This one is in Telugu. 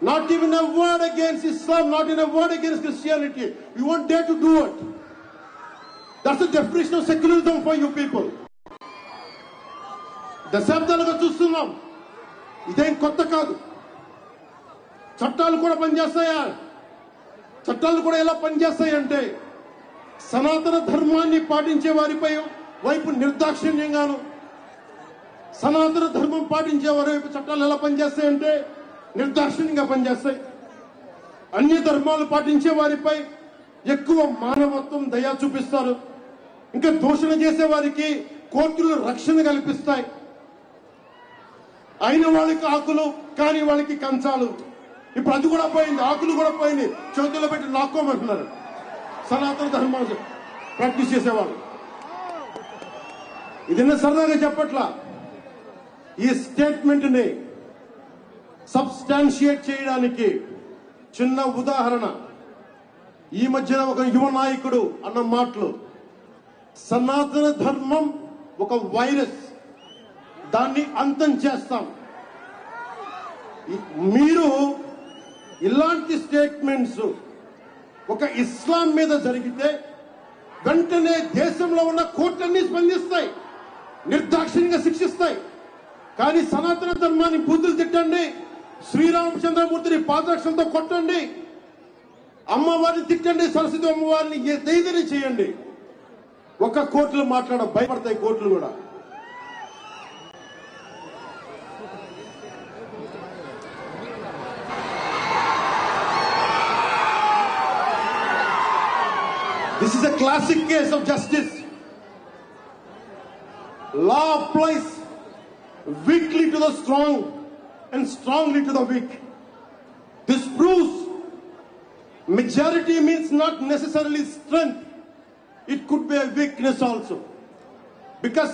Not even a word against Islam, not even a word against Christianity. You won't dare to do it. That's the definition of secularism for you people. దశాబ్దాలుగా చూస్తున్నాం. ఇదేం కొత్త కాదు. చట్టాలు కూడా పనిచేస్తాయా? చట్టాలు కూడా ఎలా పనిచేస్తాయంటే సనాతన ధర్మాన్ని పాటించే వారిపై వైపు నిర్దాక్షిణ్యంగాను, సనాతన ధర్మం పాటించే వారి వైపు చట్టాలు ఎలా పనిచేస్తాయంటే నిర్దాక్షిణ్యంగా పనిచేస్తాయి. అన్ని ధర్మాలు పాటించే వారిపై ఎక్కువ మానవత్వం, దయ చూపిస్తారు. ఇంకా దూషణ చేసే వారికి కోర్టులు రక్షణ కల్పిస్తాయి. అయిన వాళ్ళకి ఆకులు, కాని వాళ్ళకి కంచాలు. ఇప్పుడు అది కూడా పోయింది, ఆకులు కూడా పోయింది. చేతుల్లో పెట్టి లాక్కోమంటున్నారు సనాతన ధర్మాన్ని ప్రాక్టీస్ చేసేవాళ్ళు. ఇదన్నా సరదాగా చెప్పట్లా. ఈ స్టేట్మెంట్ ని సబ్స్టాన్షియేట్ చేయడానికి చిన్న ఉదాహరణ. ఈ మధ్యన ఒక యువ నాయకుడు అన్న మాటలు, సనాతన ధర్మం ఒక వైరస్, దాన్ని అంతం చేస్తాం. మీరు ఇలాంటి స్టేట్మెంట్స్ ఒక ఇస్లాం మీద జరిగితే వెంటనే దేశంలో ఉన్న కోర్టులన్నీ స్పందిస్తాయి, నిర్దాక్షిణ్యంగా శిక్షిస్తాయి. కానీ సనాతన ధర్మాన్ని బూతులు తిట్టండి, శ్రీరామచంద్రమూర్తిని పాదరక్షలతో కొట్టండి, అమ్మవారిని తిట్టండి, సరస్వతి అమ్మవారిని ఏదైనా చేయండి, ఒక కోర్టులు భయపడతాయి కోర్టులు కూడా. This is a classic case of justice. Law applies weakly to the strong and strongly to the weak. This proves majority means not necessarily strength. It could be a weakness also. Because